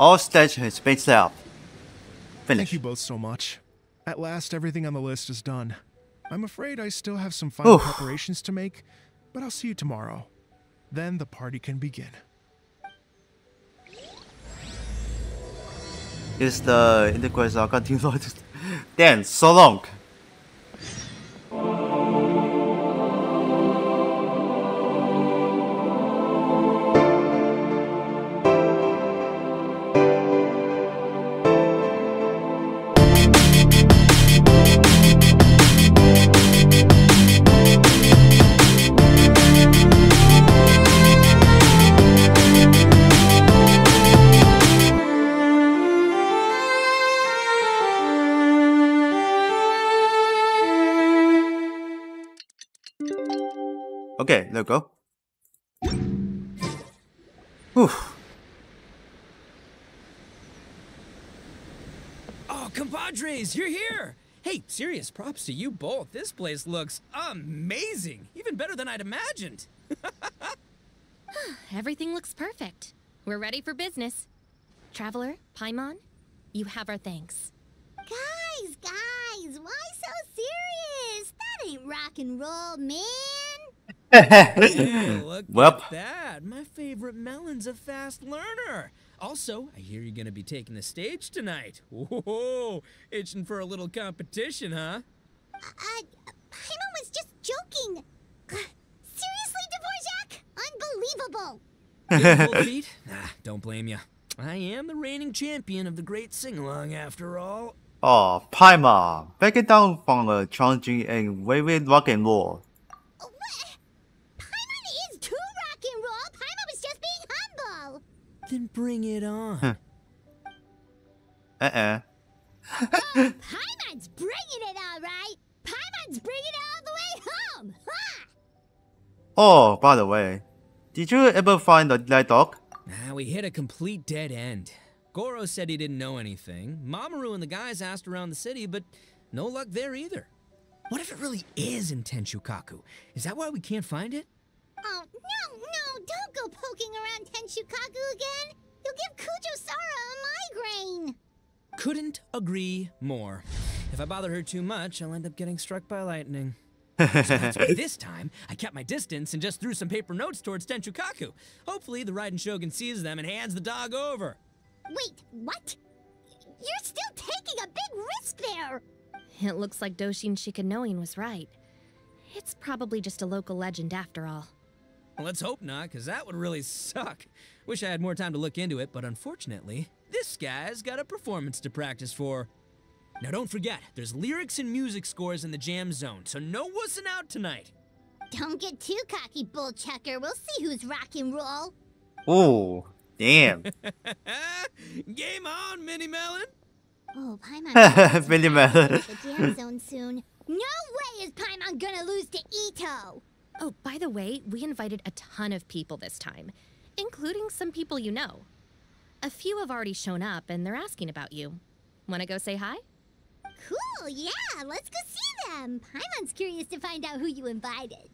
All stage has been set up. Thank Finish. you both so much. At last, everything on the list is done. I'm afraid I still have some final preparations to make, but I'll see you tomorrow. Then the party can begin. Is the integration continued? Damn, so long. Okay, let's go. Whew. Oh, compadres, you're here! Hey, serious props to you both. This place looks amazing. Even better than I'd imagined. Everything looks perfect. We're ready for business. Traveler, Paimon, you have our thanks. Guys, why so serious? That ain't rock and roll, man. Hey, look at that. My favorite melon's a fast learner. Also, I hear you're gonna be taking the stage tonight. Whoa, itching for a little competition, huh? Paimon was just joking. Seriously, Dvorak? Unbelievable. Cold feet? Don't blame you. I am the reigning champion of the great sing-along, after all. Oh, Paimon, backing down from the challenging and waving rock and roll. What? Paimon is too rock and roll. Paimon was just being humble. Then bring it on. Paimon's bringing it all right. Paimon's bringing it all the way home. Ha! Oh, by the way, did you ever find the light dog? We hit a complete dead end. Goro said he didn't know anything. Mamoru and the guys asked around the city, but no luck there either. What if it really is in Tenshukaku? Is that why we can't find it? Oh, no, don't go poking around Tenshukaku again. You'll give Kujo-Sara a migraine. Couldn't agree more. If I bother her too much, I'll end up getting struck by lightning. So that's why this time, I kept my distance and just threw some paper notes towards Tenshukaku. Hopefully, the Raiden Shogun sees them and hands the dog over. Wait, what? You're still taking a big risk there. It looks like Doshin Shikanoin was right. It's probably just a local legend after all. Well, let's hope not, because that would really suck. Wish I had more time to look into it, but unfortunately, this guy's got a performance to practice for. Now don't forget, there's lyrics and music scores in the jam zone, so no wussing out tonight. Don't get too cocky, bullchucker. We'll see who's rock and roll. Oh, damn. Game on, Mini Melon! Oh, Paimon. Mini Melon. The jam zone soon. No way is Paimon gonna lose to Ito. Oh, by the way, we invited a ton of people this time, including some people you know. A few have already shown up, and they're asking about you. Wanna go say hi? Cool, yeah, let's go see them. Paimon's curious to find out who you invited.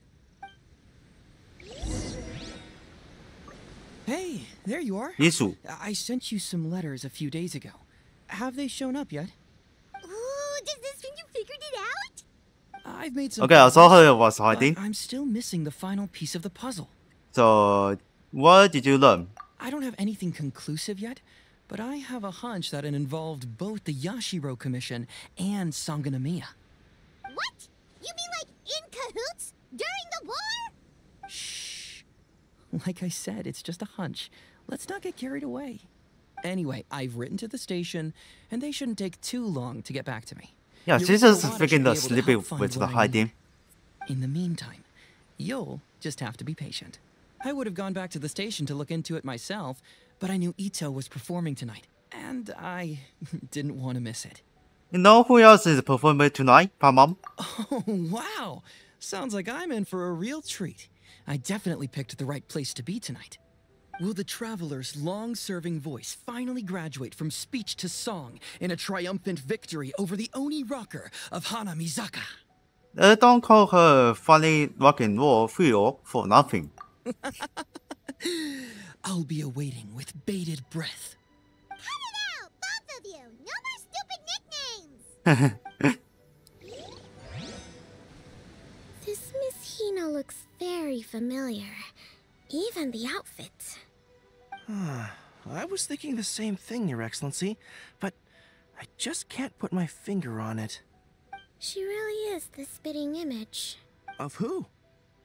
Hey, there you are. Isu. I sent you some letters a few days ago. Have they shown up yet? Ooh, does this mean you figured it out? I've made some. Okay, I saw her was but hiding. I'm still missing the final piece of the puzzle. So, what did you learn? I don't have anything conclusive yet, but I have a hunch that it involved both the Yashiro Commission and Sangonomiya. What? You mean like in cahoots? During the war? Shh. Like I said, it's just a hunch. Let's not get carried away. Anyway, I've written to the station, and they shouldn't take too long to get back to me. Yeah, Your she's just Iwata should freaking be able to sleeping help find with the what I hiding. need. In the meantime, you'll just have to be patient. I would have gone back to the station to look into it myself, but I knew Ito was performing tonight, and I didn't want to miss it. You know who else is performing tonight, Paimon? Oh, wow! Sounds like I'm in for a real treat. I definitely picked the right place to be tonight. Will the Traveler's long-serving voice finally graduate from speech to song in a triumphant victory over the Oni rocker of Hanamizaka? Don't call her funny rock and roll feel for nothing. I'll be awaiting with bated breath. This Miss Hina looks very familiar. Even the outfit. I was thinking the same thing, Your Excellency, but I just can't put my finger on it. She really is the spitting image. Of who?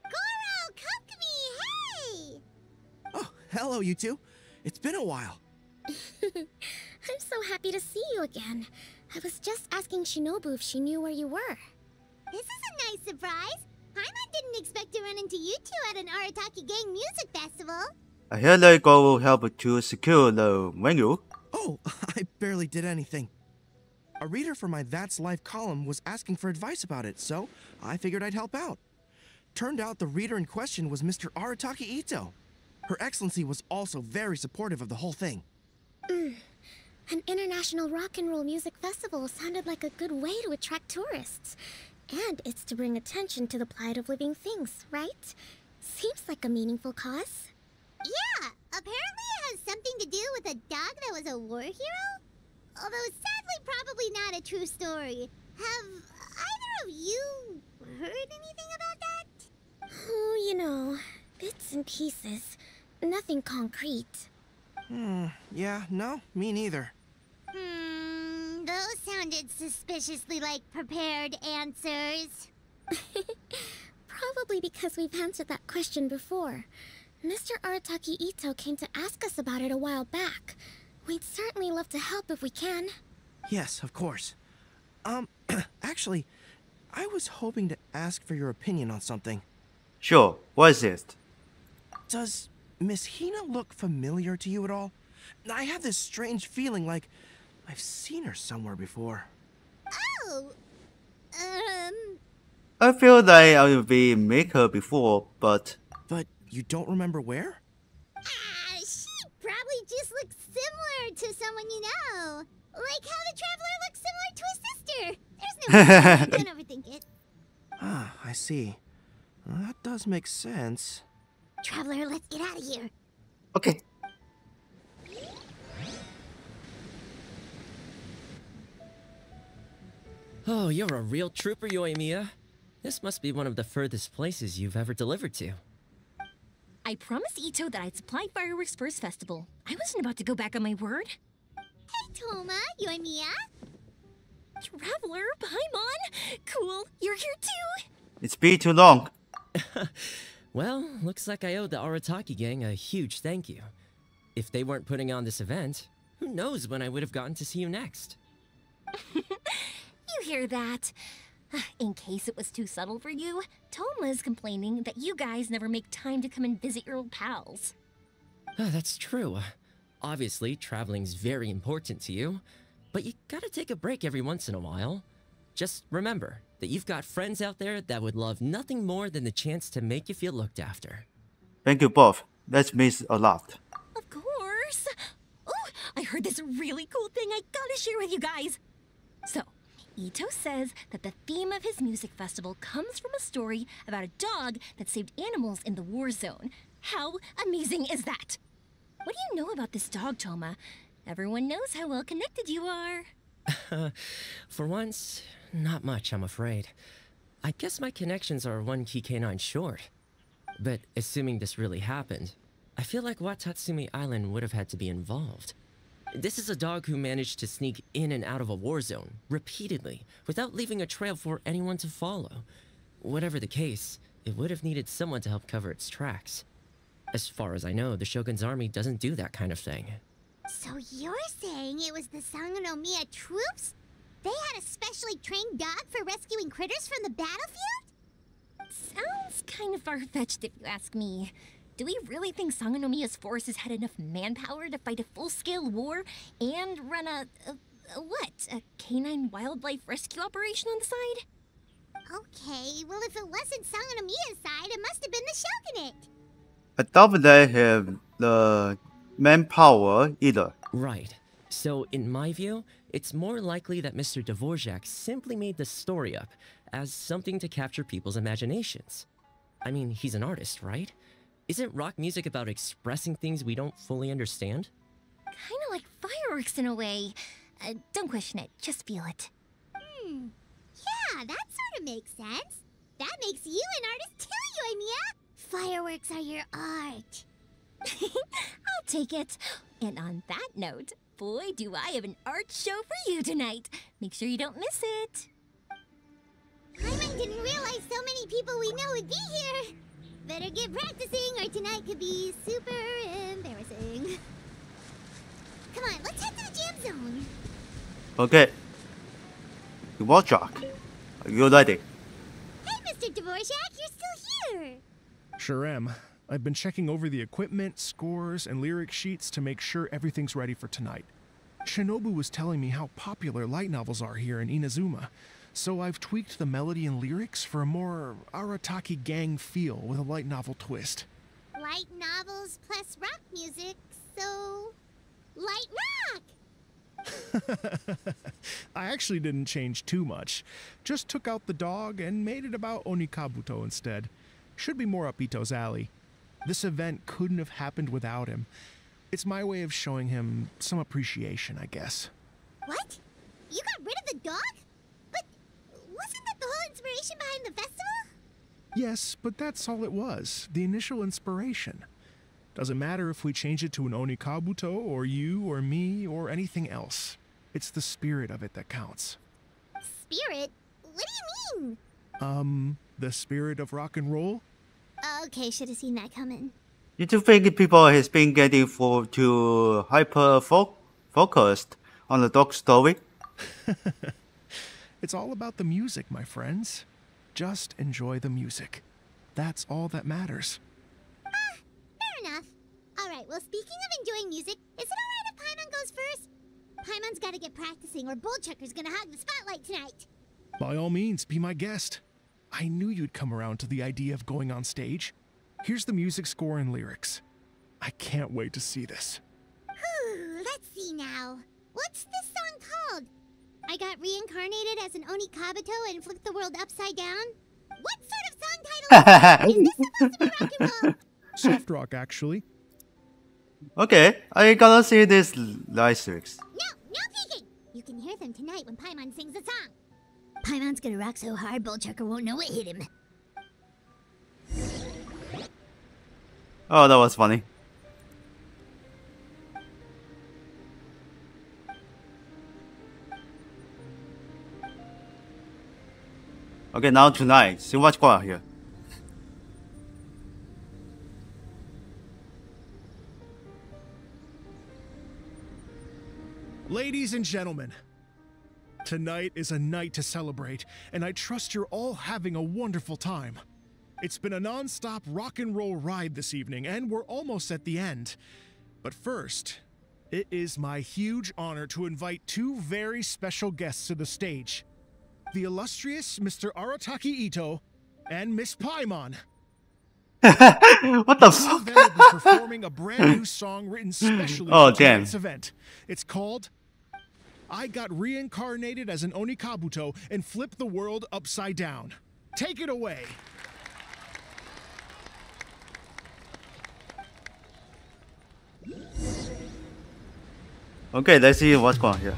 Goro, come to me, hey! Oh, hello, you two. It's been a while. I'm so happy to see you again. I was just asking Shinobu if she knew where you were. This is a nice surprise. Paimon didn't expect to run into you two at an Arataki Gang music festival. I hear that God will help to secure the venue. Oh, I barely did anything. A reader for my That's Life column was asking for advice about it, so I figured I'd help out. Turned out the reader in question was Mr. Arataki Ito. Her Excellency was also very supportive of the whole thing. An international rock and roll music festival sounded like a good way to attract tourists. And it's to bring attention to the plight of living things, right? Seems like a meaningful cause. Yeah, apparently it has something to do with a dog that was a war hero? Although sadly probably not a true story. Have either of you heard anything about that? Oh, you know, bits and pieces. Nothing concrete. Yeah, no, me neither. Those sounded suspiciously like prepared answers. Probably because we've answered that question before. Mr. Arataki Ito came to ask us about it a while back. We'd certainly love to help if we can. Yes, of course. Actually, I was hoping to ask for your opinion on something. Sure, what is it? Does Miss Hina look familiar to you at all? I have this strange feeling like I've seen her somewhere before. Oh! I feel like we met her before, but But you don't remember where? She probably just looks similar to someone you know. Like how the Traveler looks similar to his sister. There's no don't overthink it. Ah, I see. Well, that does make sense. Traveler, let's get out of here. okay. Oh, you're a real trooper, Yoimiya. This must be one of the furthest places you've ever delivered to. I promised Ito that I'd supply fireworks for his festival. I wasn't about to go back on my word. Hey, Toma, Yoimiya. Traveler, Paimon! Cool, you're here too! It's been too long. Well, looks like I owe the Arataki gang a huge thank you. If they weren't putting on this event, who knows when I would have gotten to see you next. You hear that? In case it was too subtle for you, Toma's complaining that you guys never make time to come and visit your old pals. That's true. Obviously, traveling's very important to you, but you gotta take a break every once in a while. Just remember that you've got friends out there that would love nothing more than the chance to make you feel looked after. Thank you both. That means a lot. Of course! Oh, I heard this really cool thing I gotta share with you guys! So, Ito says that the theme of his music festival comes from a story about a dog that saved animals in the war zone. How amazing is that? What do you know about this dog, Toma? Everyone knows how well connected you are. For once, not much, I'm afraid. I guess my connections are one key canine short. But assuming this really happened, I feel like Watatsumi Island would have had to be involved. This is a dog who managed to sneak in and out of a war zone, repeatedly, without leaving a trail for anyone to follow. Whatever the case, it would have needed someone to help cover its tracks. As far as I know, the Shogun's army doesn't do that kind of thing. So you're saying it was the Sangonomiya troops? They had a specially trained dog for rescuing critters from the battlefield? Sounds kind of far-fetched if you ask me. Do we really think Sangonomiya's forces had enough manpower to fight a full-scale war and run a canine wildlife rescue operation on the side? Okay, well if it wasn't Sangonomiya's side, it must have been the Shogunate. I doubt they have the manpower either. Right. So, in my view, it's more likely that Mr. Dvorak simply made the story up as something to capture people's imaginations. I mean, he's an artist, right? Isn't rock music about expressing things we don't fully understand? Kinda like fireworks in a way. Don't question it, just feel it. Yeah, that sort of makes sense. That makes you an artist too, Yoimiya. Fireworks are your art. I'll take it. And on that note, boy, do I have an art show for you tonight. Make sure you don't miss it. Paimon didn't realize so many people we know would be here. Better get practicing or tonight could be super embarrassing. Come on, let's head to the jam zone. Okay. Dvorak, are you ready? Hey, Mr. Dvorak, you're still here. Sure am. I've been checking over the equipment, scores, and lyric sheets to make sure everything's ready for tonight. Shinobu was telling me how popular light novels are here in Inazuma, so I've tweaked the melody and lyrics for a more Arataki gang feel with a light novel twist. Light novels plus rock music, so... light rock! I actually didn't change too much. Just took out the dog and made it about Onikabuto instead. Should be more up Ito's alley. This event couldn't have happened without him. It's my way of showing him some appreciation, I guess. What? You got rid of the dog? But wasn't that the whole inspiration behind the festival? Yes, but that's all it was. The initial inspiration. Doesn't matter if we change it to an Onikabuto, or you, or me, or anything else. It's the spirit of it that counts. Spirit? What do you mean? The spirit of rock and roll? Okay, should have seen that coming. You do think people has been getting too hyper-focused on the dog story? It's all about the music, my friends. Just enjoy the music. That's all that matters. Fair enough. Alright, well, speaking of enjoying music, is it alright if Paimon goes first? Paimon's gotta get practicing or Bullchucker's gonna hog the spotlight tonight. By all means, be my guest. I knew you'd come around to the idea of going on stage. Here's the music score and lyrics. I can't wait to see this. Let's see now. What's this song called? I got reincarnated as an Onikabuto and flipped the world upside down? What sort of song title is this supposed to be rock and roll? Soft rock, actually. Okay, I gotta see this lyrics. No peeking! You can hear them tonight when Paimon sings the song. Paimon's gonna rock so hard, Bullchucker won't know what hit him. Oh, that was funny. Okay, now tonight, see what's going on here. Ladies and gentlemen, tonight is a night to celebrate, and I trust you're all having a wonderful time. It's been a non-stop rock and roll ride this evening, and we're almost at the end. But first, it is my huge honor to invite two very special guests to the stage. The illustrious Mr. Arataki Ito and Miss Paimon. What the fuck? They'll be performing a brand new song written specially for tonight's event. It's called I Got Reincarnated as an Onikabuto and Flipped the World Upside Down. Take it away. Okay, let's see what's going on here.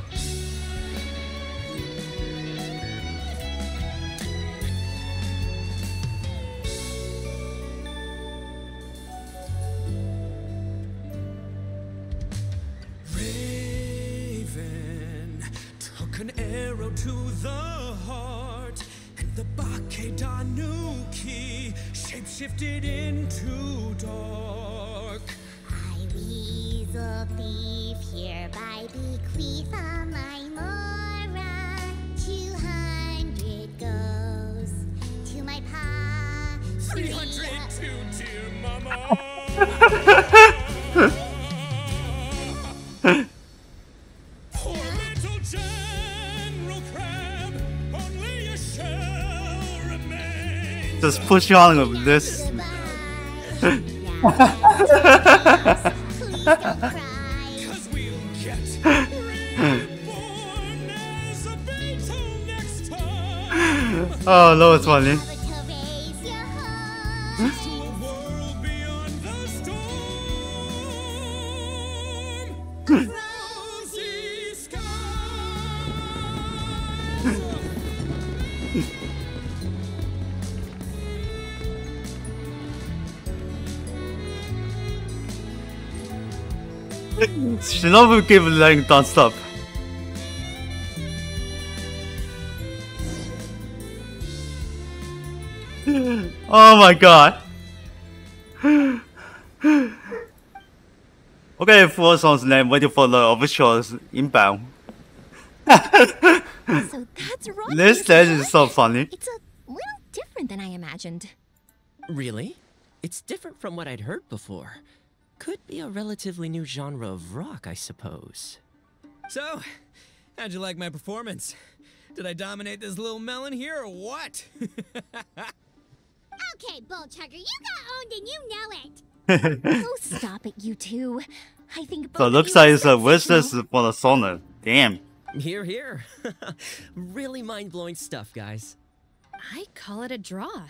An arrow to the heart, and the Bakedanuki shapeshifted into dark. I weasel thief hereby bequeath all my mora. 200 goes to my pa. 300 to dear mama. Poor little General Crab, only a shell remains. Just push on with this. Cause we'll get reborn as a beetle next time. Oh, that was funny. To a world beyond the storm. Rosy skies. Shinobu keep letting don't stop. Oh my god. Okay, full song's name, waiting for the officials inbound. So that's right. This stage is so funny. It's a little different than I imagined. Really? It's different from what I'd heard before. Could be a relatively new genre of rock, I suppose. So, how'd you like my performance? Did I dominate this little melon here or what? Okay, Bull Chugger, you got owned and you know it. Oh, stop it, you two. I think both So of looks you like are it's a wish sensational. list for the Sona. Damn. Here, here. Really mind-blowing stuff, guys. I call it a draw.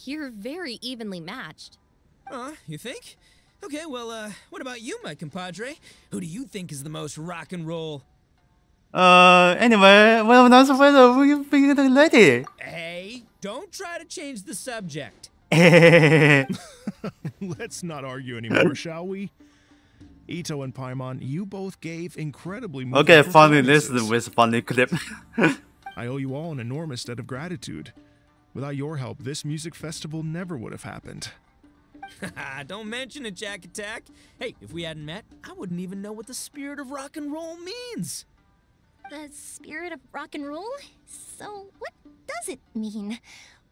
You're very evenly matched. You think? Okay, well, what about you, my compadre? Who do you think is the most rock and roll? Anyway, well, not afraid of you being the lady. Hey, don't try to change the subject. Let's not argue anymore, shall we? Ito and Paimon, you both gave incredibly moving Okay, funny performances. listen with funny clip. I owe you all an enormous debt of gratitude. Without your help, this music festival never would have happened. Don't mention it, Jack Attack. Hey, if we hadn't met, I wouldn't even know what the spirit of rock and roll means. The spirit of rock and roll? So, what does it mean?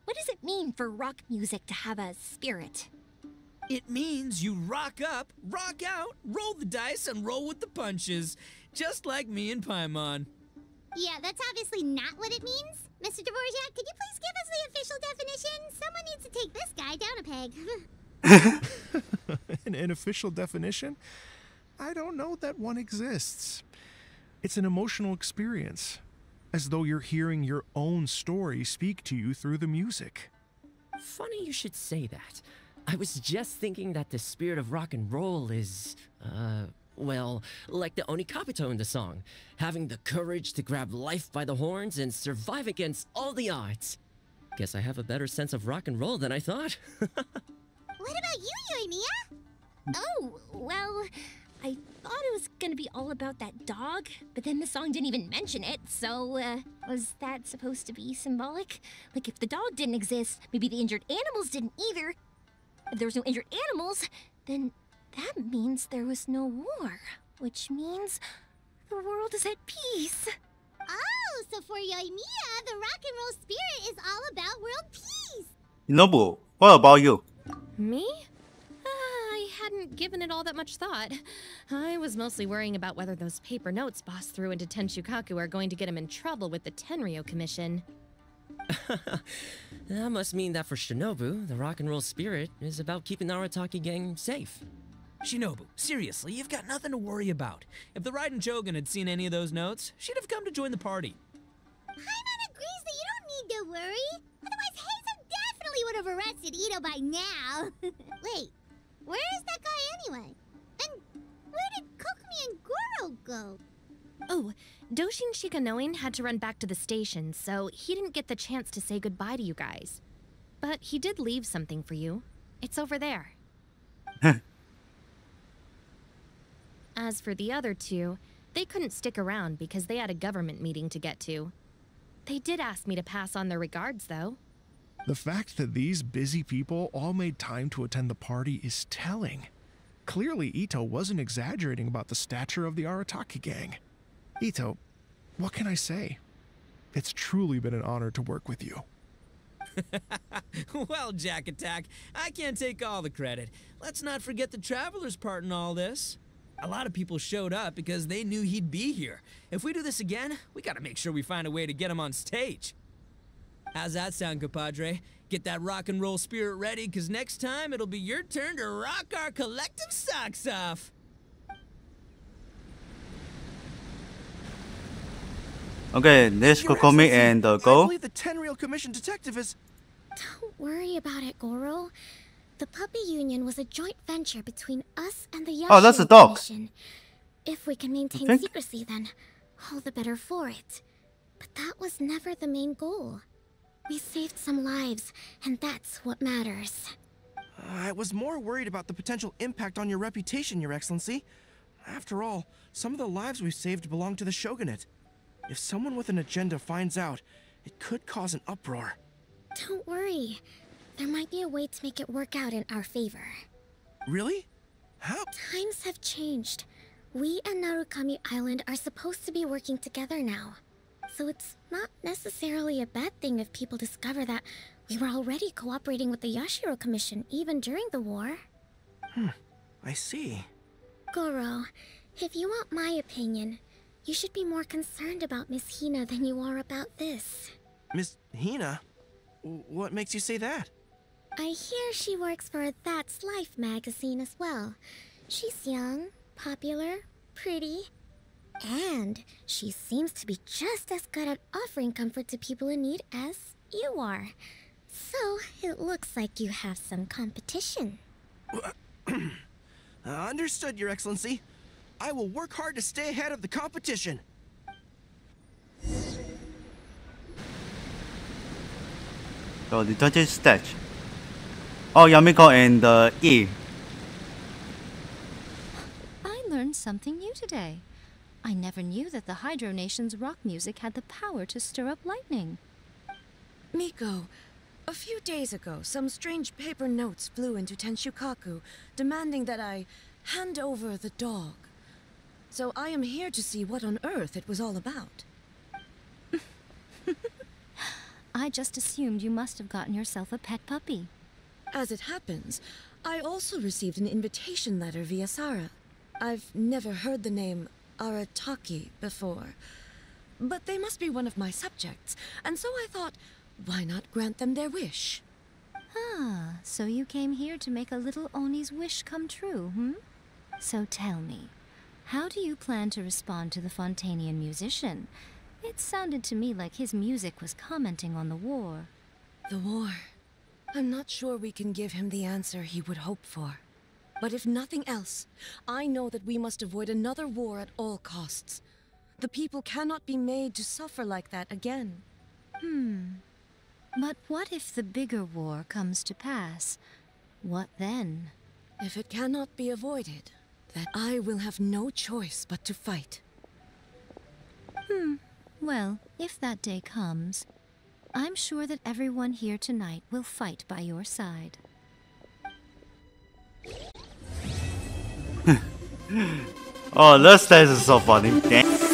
What does it mean for rock music to have a spirit? It means you rock up, rock out, roll the dice, and roll with the punches. Just like me and Paimon. Yeah, that's obviously not what it means. Mr. Dvorak, could you please give us the official definition? Someone needs to take this guy down a peg. An official definition? I don't know that one exists. It's an emotional experience, as though you're hearing your own story speak to you through the music. Funny you should say that. I was just thinking that the spirit of rock and roll is, well, like the Onikapito in the song. Having the courage to grab life by the horns and survive against all the odds. Guess I have a better sense of rock and roll than I thought. What about you, Yoimiya? Oh, well, I thought it was gonna be all about that dog, but then the song didn't even mention it, so, was that supposed to be symbolic? Like, if the dog didn't exist, maybe the injured animals didn't either. If there was no injured animals, then that means there was no war, which means the world is at peace. Oh, so for Yoimiya, the rock and roll spirit is all about world peace. Nobu, what about you? Me? I hadn't given it all that much thought. I was mostly worrying about whether those paper notes Boss threw into Tenshukaku are going to get him in trouble with the Tenryo Commission. That must mean that for Shinobu, the rock and roll spirit is about keeping the Arataki gang safe. Shinobu, seriously, you've got nothing to worry about. If the Raiden Shogun had seen any of those notes, she'd have come to join the party. Paimon agrees that you don't need to worry. Otherwise, Heizo definitely would have arrested Ito by now. Wait, where is that guy anyway? And where did Kokumi and Goro go? Oh, Doshin Shikanoin had to run back to the station, so he didn't get the chance to say goodbye to you guys. But he did leave something for you. It's over there. As for the other two, they couldn't stick around because they had a government meeting to get to. They did ask me to pass on their regards, though. The fact that these busy people all made time to attend the party is telling. Clearly, Ito wasn't exaggerating about the stature of the Arataki gang. Ito, what can I say? It's truly been an honor to work with you. Well, Jack Attack, I can't take all the credit. Let's not forget the Traveler's part in all this. A lot of people showed up because they knew he'd be here. If we do this again, we gotta make sure we find a way to get him on stage. How's that sound, compadre? Get that rock and roll spirit ready, because next time it'll be your turn to rock our collective socks off. Okay, this Your Kokomi Excellency, and I Go. believe the Tenryo Commission detective is... Don't worry about it, Goro. The puppy union was a joint venture between us and the Yashiro Oh, that's a dog. Commission. If we can maintain think? secrecy, then all the better for it. But that was never the main goal. We saved some lives, and that's what matters. I was more worried about the potential impact on your reputation, Your Excellency. After all, some of the lives we've saved belong to the Shogunate. If someone with an agenda finds out, it could cause an uproar. Don't worry. There might be a way to make it work out in our favor. Really? How? Times have changed. We and Narukami Island are supposed to be working together now. So it's not necessarily a bad thing if people discover that we were already cooperating with the Yashiro Commission even during the war. I see. Goro, if you want my opinion, you should be more concerned about Miss Hina than you are about this. Miss Hina? What makes you say that? I hear she works for That's Life magazine as well. She's young, popular, pretty, and she seems to be just as good at offering comfort to people in need as you are. So, it looks like you have some competition. Understood, Your Excellency. I will work hard to stay ahead of the competition. So the judges stage. Oh, Yamiko and E. I learned something new today. I never knew that the Hydro Nation's rock music had the power to stir up lightning. Miko, a few days ago, some strange paper notes flew into Tenshukaku, demanding that I hand over the dog. So I am here to see what on earth it was all about. I just assumed you must have gotten yourself a pet puppy. As it happens, I also received an invitation letter via Sara. I've never heard the name Arataki before, but they must be one of my subjects, and so I thought, why not grant them their wish? Ah, so you came here to make a little Oni's wish come true, hmm? So tell me, how do you plan to respond to the Fontanian musician? It sounded to me like his music was commenting on the war. The war. I'm not sure we can give him the answer he would hope for. But if nothing else, I know that we must avoid another war at all costs. The people cannot be made to suffer like that again. But what if the bigger war comes to pass? What then? If it cannot be avoided, then I will have no choice but to fight. Well, if that day comes, I'm sure that everyone here tonight will fight by your side. Oh, this stage is so funny. Damn.